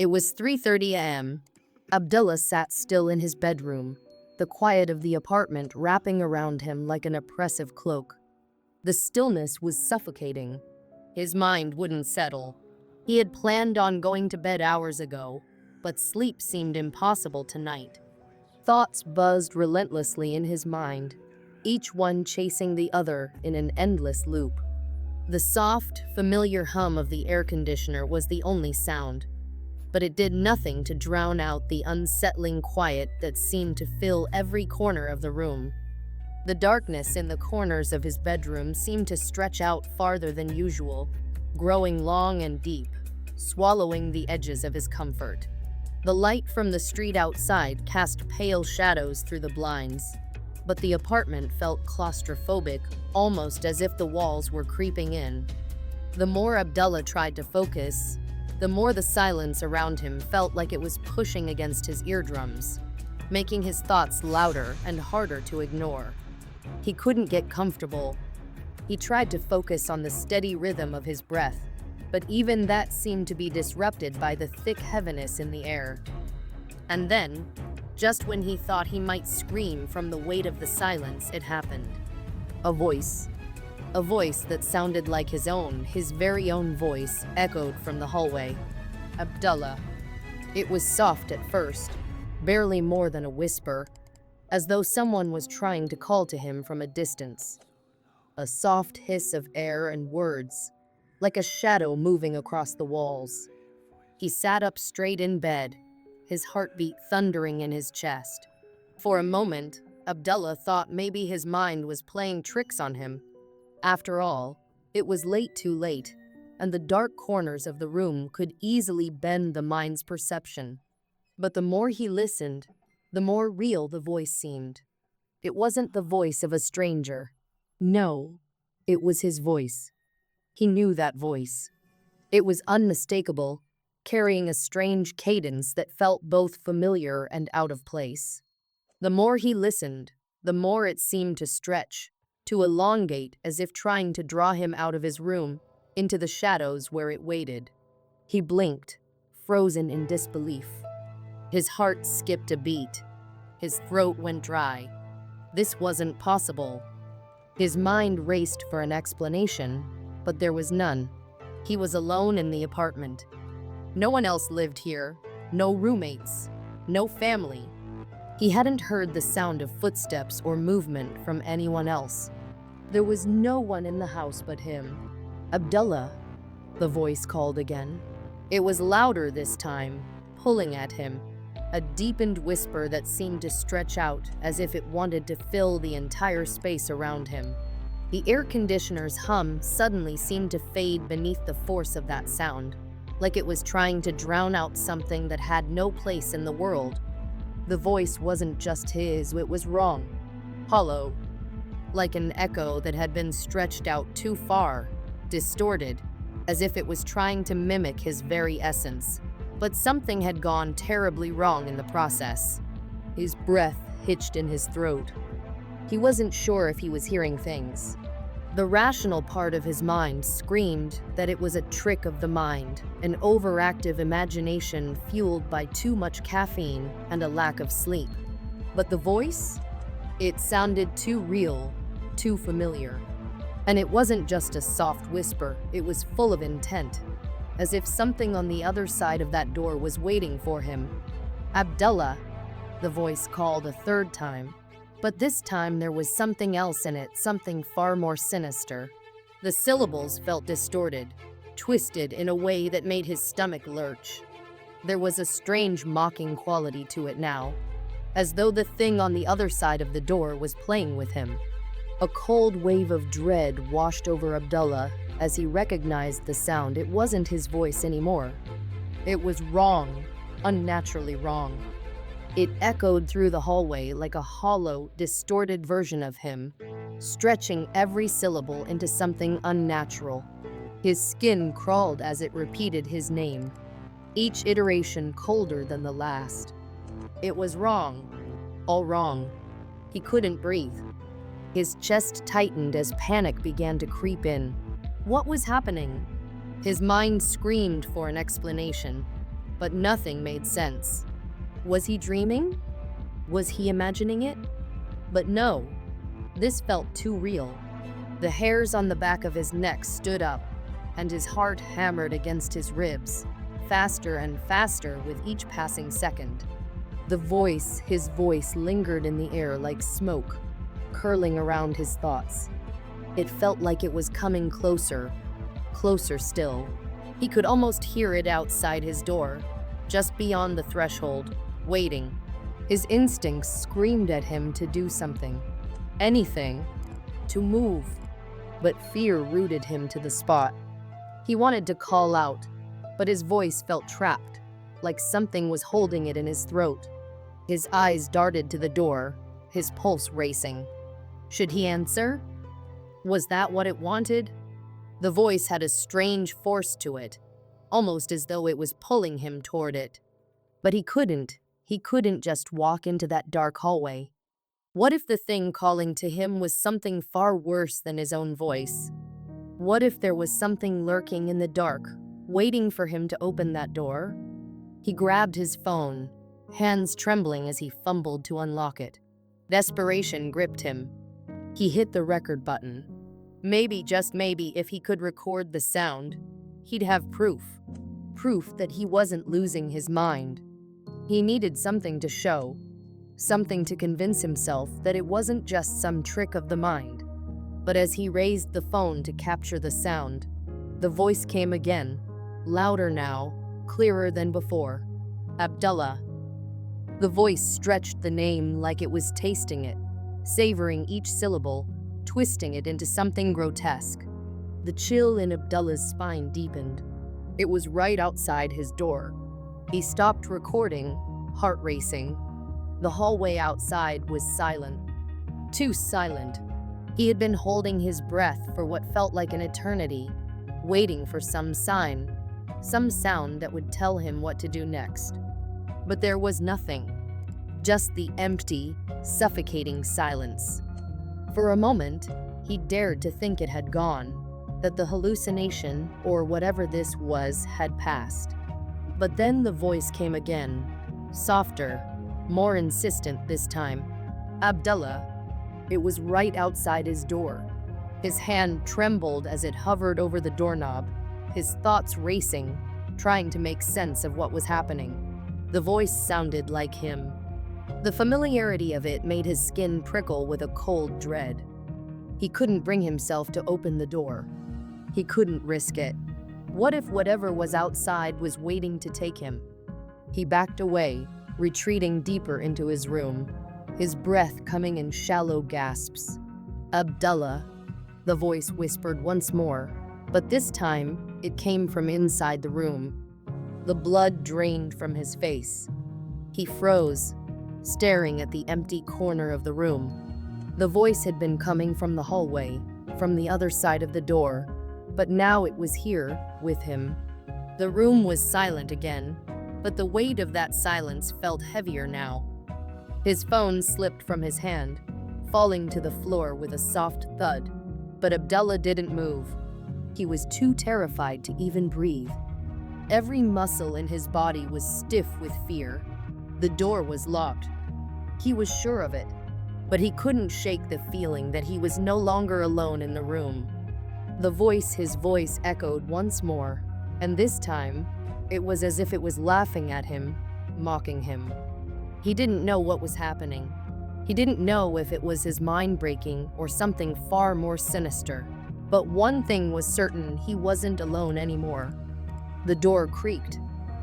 It was 3:30 a.m. Abdullah sat still in his bedroom, the quiet of the apartment wrapping around him like an oppressive cloak. The stillness was suffocating. His mind wouldn't settle. He had planned on going to bed hours ago, but sleep seemed impossible tonight. Thoughts buzzed relentlessly in his mind, each one chasing the other in an endless loop. The soft, familiar hum of the air conditioner was the only sound, but it did nothing to drown out the unsettling quiet that seemed to fill every corner of the room. The darkness in the corners of his bedroom seemed to stretch out farther than usual, growing long and deep, swallowing the edges of his comfort. The light from the street outside cast pale shadows through the blinds, but the apartment felt claustrophobic, almost as if the walls were creeping in. The more Abdullah tried to focus, the more the silence around him felt like it was pushing against his eardrums, making his thoughts louder and harder to ignore. He couldn't get comfortable. He tried to focus on the steady rhythm of his breath, but even that seemed to be disrupted by the thick heaviness in the air. And then, just when he thought he might scream from the weight of the silence, it happened. A voice. A voice that sounded like his very own voice, echoed from the hallway. Abdullah. It was soft at first, barely more than a whisper, as though someone was trying to call to him from a distance. A soft hiss of air and words, like a shadow moving across the walls. He sat up straight in bed, his heartbeat thundering in his chest. For a moment, Abdullah thought maybe his mind was playing tricks on him. After all, it was too late, and the dark corners of the room could easily bend the mind's perception. But the more he listened, the more real the voice seemed. It wasn't the voice of a stranger. No, it was his voice. He knew that voice. It was unmistakable, carrying a strange cadence that felt both familiar and out of place. The more he listened, the more it seemed to stretch, to elongate as if trying to draw him out of his room, into the shadows where it waited. He blinked, frozen in disbelief. His heart skipped a beat. His throat went dry. This wasn't possible. His mind raced for an explanation, but there was none. He was alone in the apartment. No one else lived here, no roommates, no family. He hadn't heard the sound of footsteps or movement from anyone else. There was no one in the house but him. Abdullah, the voice called again. It was louder this time, pulling at him, a deepened whisper that seemed to stretch out as if it wanted to fill the entire space around him. The air conditioner's hum suddenly seemed to fade beneath the force of that sound, like it was trying to drown out something that had no place in the world. The voice wasn't just his, it was wrong, hollow, like an echo that had been stretched out too far, distorted, as if it was trying to mimic his very essence. But something had gone terribly wrong in the process. His breath hitched in his throat. He wasn't sure if he was hearing things. The rational part of his mind screamed that it was a trick of the mind, an overactive imagination fueled by too much caffeine and a lack of sleep. But the voice? It sounded too real, too familiar. And it wasn't just a soft whisper, it was full of intent, as if something on the other side of that door was waiting for him. Abdullah, the voice called a third time. But this time there was something else in it, something far more sinister. The syllables felt distorted, twisted in a way that made his stomach lurch. There was a strange mocking quality to it now, as though the thing on the other side of the door was playing with him. A cold wave of dread washed over Abdullah as he recognized the sound. It wasn't his voice anymore. It was wrong, unnaturally wrong. It echoed through the hallway like a hollow, distorted version of him, stretching every syllable into something unnatural. His skin crawled as it repeated his name, each iteration colder than the last. It was wrong, all wrong. He couldn't breathe. His chest tightened as panic began to creep in. What was happening? His mind screamed for an explanation. but nothing made sense. Was he dreaming? Was he imagining it? But no, this felt too real. The hairs on the back of his neck stood up, and his heart hammered against his ribs, faster and faster with each passing second. His voice lingered in the air like smoke, curling around his thoughts. It felt like it was coming closer, closer still. He could almost hear it outside his door, just beyond the threshold, waiting. His instincts screamed at him to do something, anything, to move. But fear rooted him to the spot. He wanted to call out, but his voice felt trapped, like something was holding it in his throat. His eyes darted to the door, his pulse racing. Should he answer? Was that what it wanted? The voice had a strange force to it, almost as though it was pulling him toward it. But he couldn't just walk into that dark hallway. What if the thing calling to him was something far worse than his own voice? What if there was something lurking in the dark, waiting for him to open that door? He grabbed his phone, hands trembling as he fumbled to unlock it. Desperation gripped him. He hit the record button. Maybe, just maybe, if he could record the sound, he'd have proof. Proof that he wasn't losing his mind. He needed something to show, something to convince himself that it wasn't just some trick of the mind. But as he raised the phone to capture the sound, the voice came again, louder now, clearer than before. Abdullah. The voice stretched the name like it was tasting it, savoring each syllable, twisting it into something grotesque. The chill in Abdullah's spine deepened. It was right outside his door. He stopped recording, heart racing. The hallway outside was silent. Too silent. He had been holding his breath for what felt like an eternity, waiting for some sign, some sound that would tell him what to do next. But there was nothing. Just the empty, suffocating silence. For a moment, he dared to think it had gone, that the hallucination, or whatever this was, had passed. But then the voice came again, softer, more insistent this time. Abdullah. It was right outside his door. His hand trembled as it hovered over the doorknob, his thoughts racing, trying to make sense of what was happening. The voice sounded like him. The familiarity of it made his skin prickle with a cold dread. He couldn't bring himself to open the door. He couldn't risk it. What if whatever was outside was waiting to take him? He backed away, retreating deeper into his room, his breath coming in shallow gasps. Abdullah, the voice whispered once more, but this time it came from inside the room. The blood drained from his face. He froze, staring at the empty corner of the room. The voice had been coming from the hallway, from the other side of the door, but now it was here, with him. The room was silent again, but the weight of that silence felt heavier now. His phone slipped from his hand, falling to the floor with a soft thud, but Abdullah didn't move. He was too terrified to even breathe. Every muscle in his body was stiff with fear. The door was locked. He was sure of it, but he couldn't shake the feeling that he was no longer alone in the room. His voice echoed once more, and this time, it was as if it was laughing at him, mocking him. He didn't know what was happening. He didn't know if it was his mind breaking or something far more sinister. But one thing was certain: he wasn't alone anymore. The door creaked,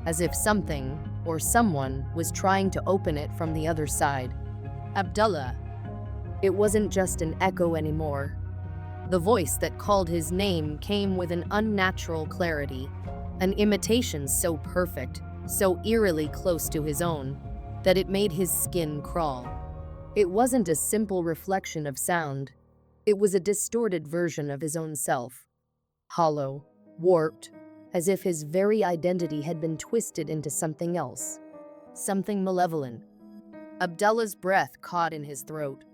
as if something or someone was trying to open it from the other side. Abdullah. It wasn't just an echo anymore. The voice that called his name came with an unnatural clarity, an imitation so perfect, so eerily close to his own, that it made his skin crawl. It wasn't a simple reflection of sound. It was a distorted version of his own self. Hollow, warped, as if his very identity had been twisted into something else. Something malevolent. Abdullah's breath caught in his throat.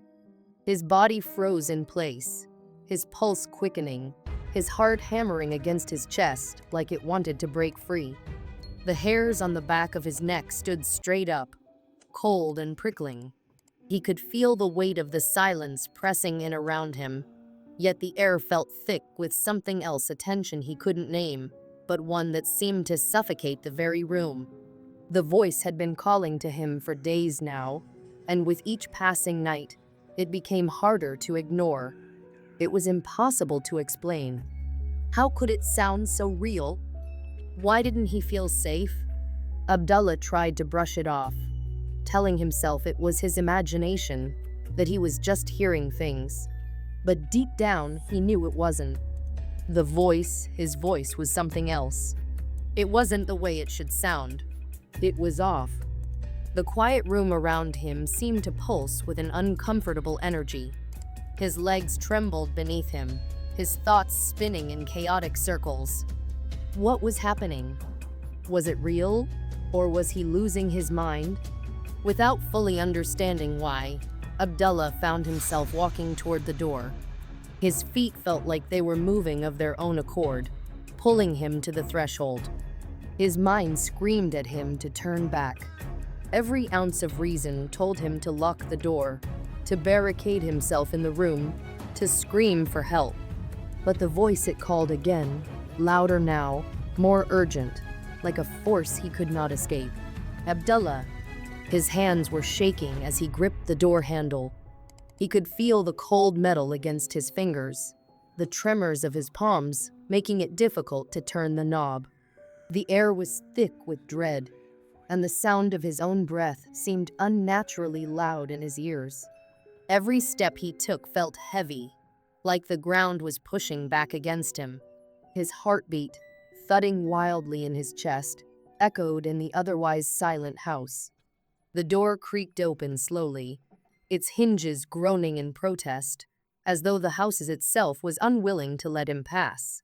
His body froze in place, his pulse quickening, his heart hammering against his chest like it wanted to break free. The hairs on the back of his neck stood straight up, cold and prickling. He could feel the weight of the silence pressing in around him, yet the air felt thick with something else, a tension he couldn't name, but one that seemed to suffocate the very room. The voice had been calling to him for days now, and with each passing night, it became harder to ignore. It was impossible to explain. How could it sound so real? Why didn't he feel safe? Abdullah tried to brush it off, telling himself it was his imagination, that he was just hearing things. But deep down, he knew it wasn't. His voice was something else. It wasn't the way it should sound. It was off. The quiet room around him seemed to pulse with an uncomfortable energy. His legs trembled beneath him, his thoughts spinning in chaotic circles. What was happening? Was it real, or was he losing his mind? Without fully understanding why, Abdullah found himself walking toward the door. His feet felt like they were moving of their own accord, pulling him to the threshold. His mind screamed at him to turn back. Every ounce of reason told him to lock the door, to barricade himself in the room, to scream for help. But the voice it called again, louder now, more urgent, like a force he could not escape. Abdullah. His hands were shaking as he gripped the door handle. He could feel the cold metal against his fingers, the tremors of his palms making it difficult to turn the knob. The air was thick with dread, and the sound of his own breath seemed unnaturally loud in his ears. Every step he took felt heavy, like the ground was pushing back against him. His heartbeat, thudding wildly in his chest, echoed in the otherwise silent house. The door creaked open slowly, its hinges groaning in protest, as though the house itself was unwilling to let him pass.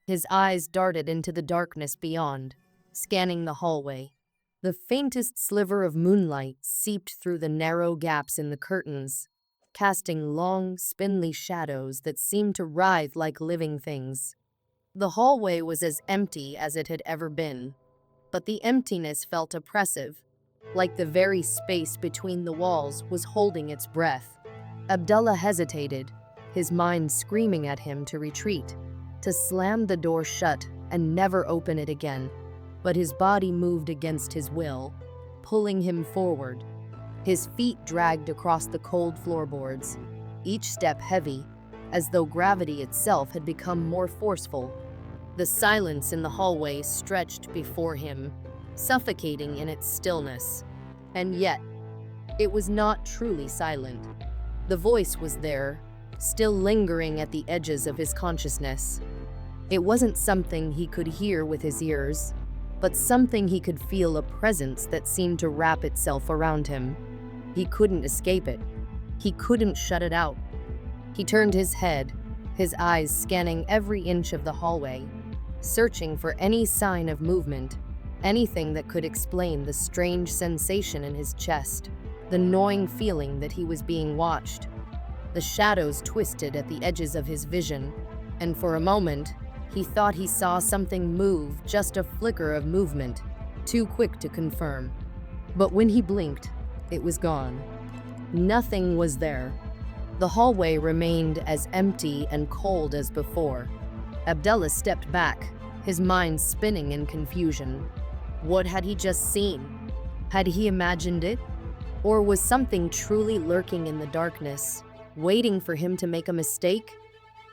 His eyes darted into the darkness beyond, scanning the hallway. The faintest sliver of moonlight seeped through the narrow gaps in the curtains, casting long, spindly shadows that seemed to writhe like living things. The hallway was as empty as it had ever been, but the emptiness felt oppressive, like the very space between the walls was holding its breath. Abdullah hesitated, his mind screaming at him to retreat, to slam the door shut and never open it again. But his body moved against his will, pulling him forward. His feet dragged across the cold floorboards, each step heavy, as though gravity itself had become more forceful. The silence in the hallway stretched before him, suffocating in its stillness. And yet, it was not truly silent. The voice was there, still lingering at the edges of his consciousness. It wasn't something he could hear with his ears, but something he could feel, a presence that seemed to wrap itself around him. He couldn't escape it. He couldn't shut it out. He turned his head, his eyes scanning every inch of the hallway, searching for any sign of movement, anything that could explain the strange sensation in his chest, the gnawing feeling that he was being watched. The shadows twisted at the edges of his vision, and for a moment, he thought he saw something move, just a flicker of movement, too quick to confirm. But when he blinked, it was gone. Nothing was there. The hallway remained as empty and cold as before. Abdullah stepped back, his mind spinning in confusion. What had he just seen? Had he imagined it? Or was something truly lurking in the darkness, waiting for him to make a mistake?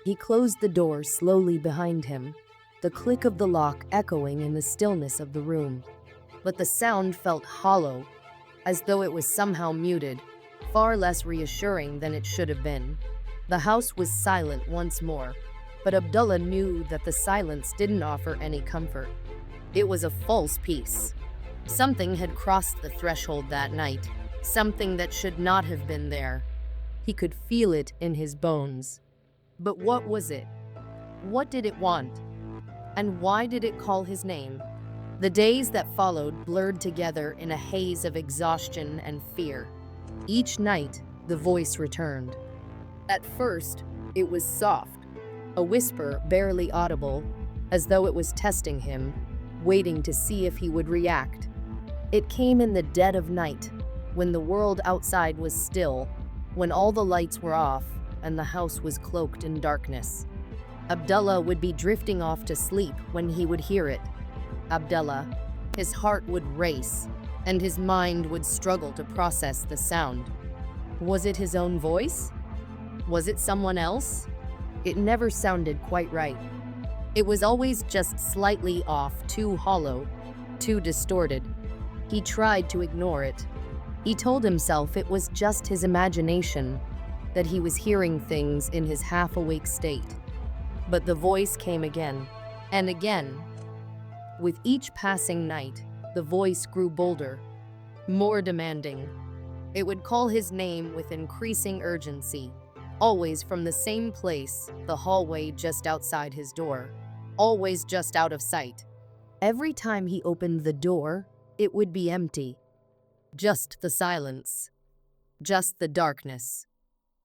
He closed the door slowly behind him, the click of the lock echoing in the stillness of the room. But the sound felt hollow, as though it was somehow muted, far less reassuring than it should have been. The house was silent once more, but Abdullah knew that the silence didn't offer any comfort. It was a false peace. Something had crossed the threshold that night, something that should not have been there. He could feel it in his bones. But what was it? What did it want? And why did it call his name? The days that followed blurred together in a haze of exhaustion and fear. Each night, the voice returned. At first, it was soft, a whisper barely audible, as though it was testing him. waiting to see if he would react. It came in the dead of night, when the world outside was still, when all the lights were off and the house was cloaked in darkness. Abdullah would be drifting off to sleep when he would hear it. Abdullah, his heart would race, and his mind would struggle to process the sound. Was it his own voice? Was it someone else? It never sounded quite right. It was always just slightly off, too hollow, too distorted. He tried to ignore it. He told himself it was just his imagination, that he was hearing things in his half-awake state. But the voice came again, and again. With each passing night, the voice grew bolder, more demanding. It would call his name with increasing urgency, always from the same place, the hallway just outside his door, always just out of sight. Every time he opened the door, it would be empty. Just the silence, just the darkness.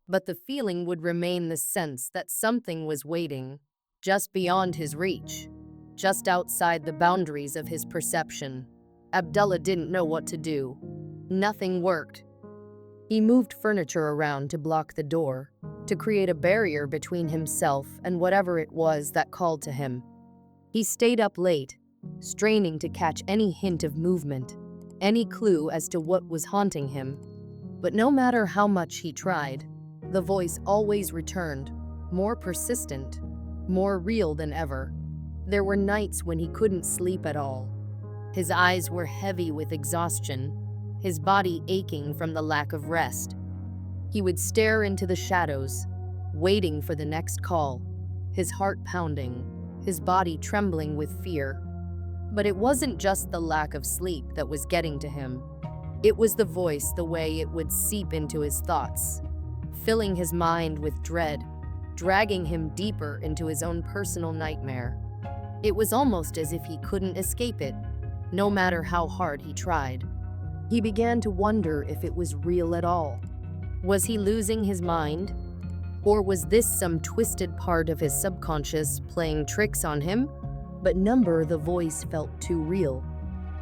But the feeling would remain, the sense that something was waiting, just beyond his reach, just outside the boundaries of his perception. Abdullah didn't know what to do. Nothing worked. He moved furniture around to block the door, to create a barrier between himself and whatever it was that called to him. He stayed up late, straining to catch any hint of movement, any clue as to what was haunting him. But no matter how much he tried, the voice always returned, more persistent, more real than ever. There were nights when he couldn't sleep at all. His eyes were heavy with exhaustion, his body aching from the lack of rest. He would stare into the shadows, waiting for the next call, his heart pounding, his body trembling with fear. But it wasn't just the lack of sleep that was getting to him. It was the voice, the way it would seep into his thoughts, filling his mind with dread, dragging him deeper into his own personal nightmare. It was almost as if he couldn't escape it, no matter how hard he tried. He began to wonder if it was real at all. Was he losing his mind? Or was this some twisted part of his subconscious playing tricks on him? But the voice felt too real.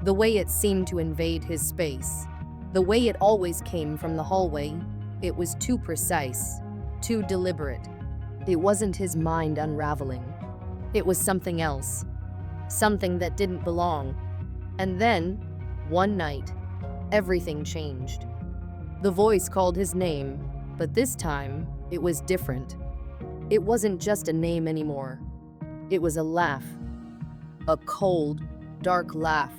The way it seemed to invade his space, the way it always came from the hallway, it was too precise, too deliberate. It wasn't his mind unraveling. It was something else, something that didn't belong. And then, one night, everything changed. The voice called his name, but this time, it was different. It wasn't just a name anymore. It was a laugh. A cold, dark laugh.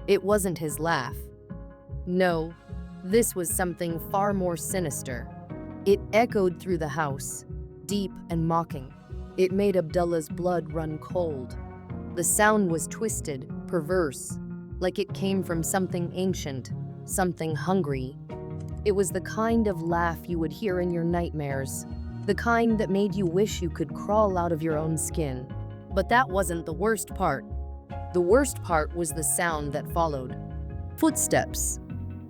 It wasn't his laugh. No, this was something far more sinister. It echoed through the house, deep and mocking. It made Abdullah's blood run cold. The sound was twisted, perverse, like it came from something ancient, something hungry. It was the kind of laugh you would hear in your nightmares, the kind that made you wish you could crawl out of your own skin. But that wasn't the worst part. The worst part was the sound that followed. Footsteps.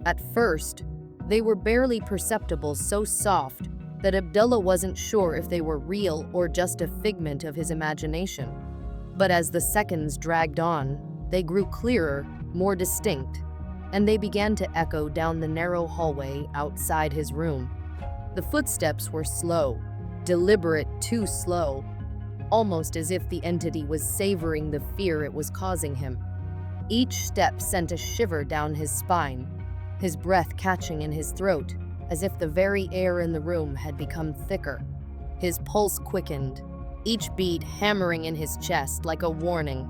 At first, they were barely perceptible, so soft that Abdullah wasn't sure if they were real or just a figment of his imagination. But as the seconds dragged on, they grew clearer, more distinct, and they began to echo down the narrow hallway outside his room. The footsteps were slow, deliberate, too slow, almost as if the entity was savoring the fear it was causing him. Each step sent a shiver down his spine, his breath catching in his throat, as if the very air in the room had become thicker. His pulse quickened, each beat hammering in his chest like a warning.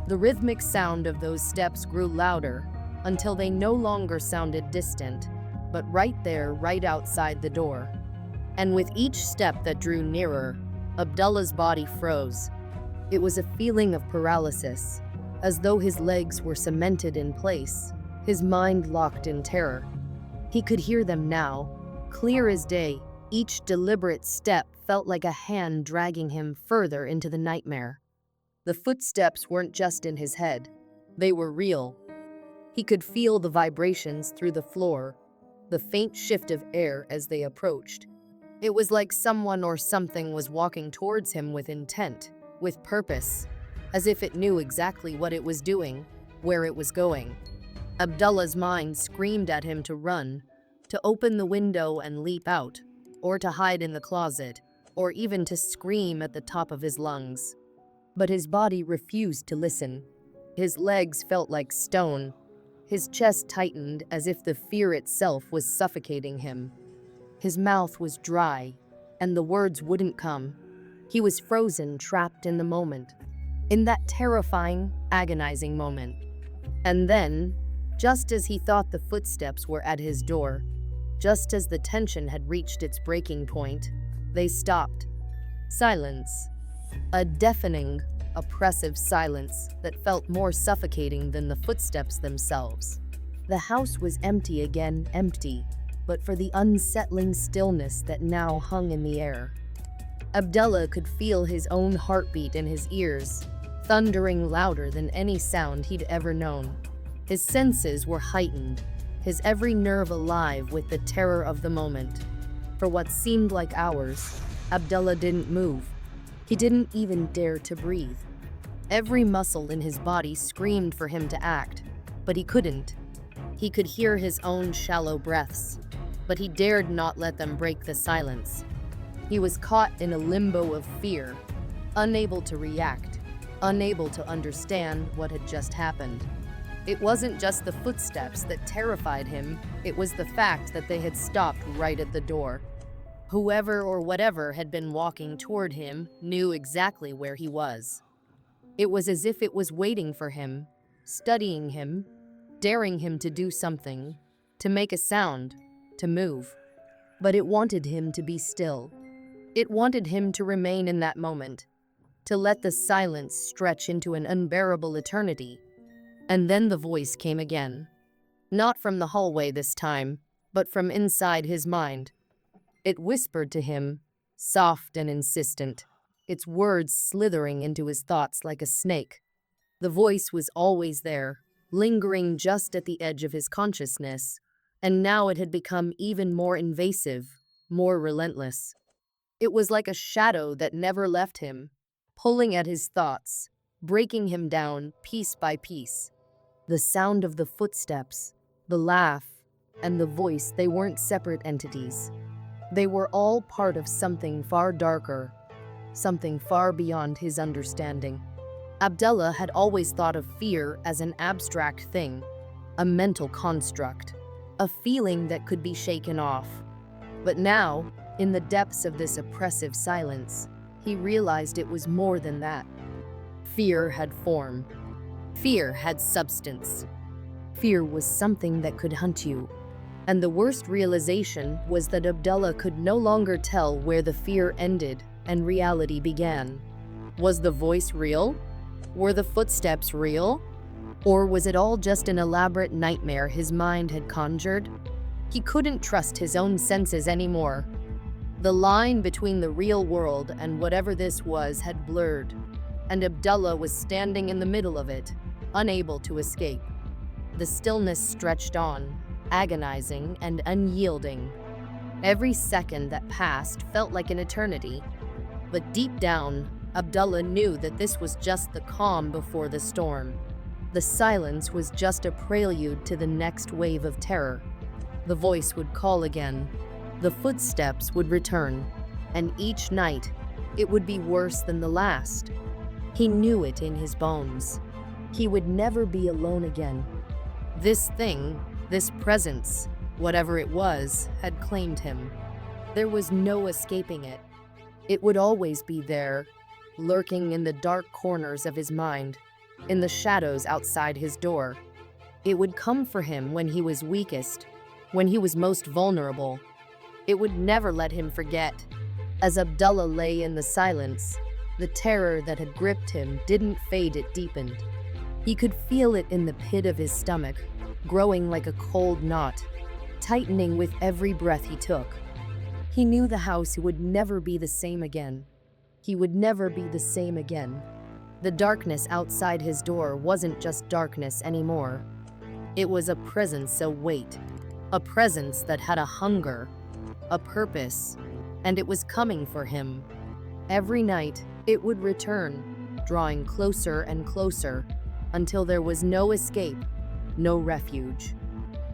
The rhythmic sound of those steps grew louder until they no longer sounded distant, but right there, right outside the door. And with each step that drew nearer, Abdullah's body froze. It was a feeling of paralysis, as though his legs were cemented in place, his mind locked in terror. He could hear them now, clear as day. Each deliberate step felt like a hand dragging him further into the nightmare. The footsteps weren't just in his head, they were real. He could feel the vibrations through the floor, the faint shift of air as they approached. It was like someone or something was walking towards him with intent, with purpose, as if it knew exactly what it was doing, where it was going. Abdullah's mind screamed at him to run, to open the window and leap out, or to hide in the closet, or even to scream at the top of his lungs. But his body refused to listen. His legs felt like stone. His chest tightened as if the fear itself was suffocating him. His mouth was dry, and the words wouldn't come. He was frozen, trapped in the moment. In that terrifying, agonizing moment. And then, just as he thought the footsteps were at his door, just as the tension had reached its breaking point, they stopped. Silence. A deafening, oppressive silence that felt more suffocating than the footsteps themselves. The house was empty again, empty, but for the unsettling stillness that now hung in the air. Abdullah could feel his own heartbeat in his ears, thundering louder than any sound he'd ever known. His senses were heightened, his every nerve alive with the terror of the moment. For what seemed like hours, Abdullah didn't move. He didn't even dare to breathe. Every muscle in his body screamed for him to act, but he couldn't. He could hear his own shallow breaths, but he dared not let them break the silence. He was caught in a limbo of fear, unable to react, unable to understand what had just happened. It wasn't just the footsteps that terrified him, it was the fact that they had stopped right at the door. Whoever or whatever had been walking toward him knew exactly where he was. It was as if it was waiting for him, studying him, daring him to do something, to make a sound, to move. But it wanted him to be still. It wanted him to remain in that moment, to let the silence stretch into an unbearable eternity. And then the voice came again. Not from the hallway this time, but from inside his mind. It whispered to him, soft and insistent, its words slithering into his thoughts like a snake. The voice was always there, lingering just at the edge of his consciousness, and now it had become even more invasive, more relentless. It was like a shadow that never left him, pulling at his thoughts, breaking him down piece by piece. The sound of the footsteps, the laugh, and the voice, they weren't separate entities. They were all part of something far darker, something far beyond his understanding. Abdullah had always thought of fear as an abstract thing, a mental construct, a feeling that could be shaken off. But now, in the depths of this oppressive silence, he realized it was more than that. Fear had form. Fear had substance. Fear was something that could hunt you. And the worst realization was that Abdullah could no longer tell where the fear ended and reality began. Was the voice real? Were the footsteps real? Or was it all just an elaborate nightmare his mind had conjured? He couldn't trust his own senses anymore. The line between the real world and whatever this was had blurred, and Abdullah was standing in the middle of it, unable to escape. The stillness stretched on, agonizing and unyielding. Every second that passed felt like an eternity. But deep down, Abdullah knew that this was just the calm before the storm. The silence was just a prelude to the next wave of terror. The voice would call again. The footsteps would return. And each night, it would be worse than the last. He knew it in his bones. He would never be alone again. This thing, this presence, whatever it was, had claimed him. There was no escaping it. It would always be there, lurking in the dark corners of his mind, in the shadows outside his door. It would come for him when he was weakest, when he was most vulnerable. It would never let him forget. As Abdullah lay in the silence, the terror that had gripped him didn't fade, it deepened. He could feel it in the pit of his stomach, growing like a cold knot, tightening with every breath he took. He knew the house would never be the same again. He would never be the same again. The darkness outside his door wasn't just darkness anymore. It was a presence, a weight, a presence that had a hunger, a purpose, and it was coming for him. Every night, it would return, drawing closer and closer until there was no escape, no refuge.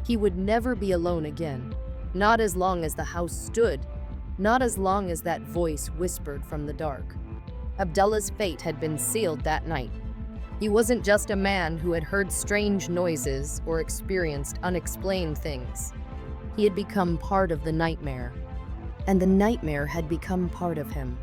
He would never be alone again, not as long as the house stood, not as long as that voice whispered from the dark. Abdullah's fate had been sealed that night. He wasn't just a man who had heard strange noises or experienced unexplained things. He had become part of the nightmare, and the nightmare had become part of him.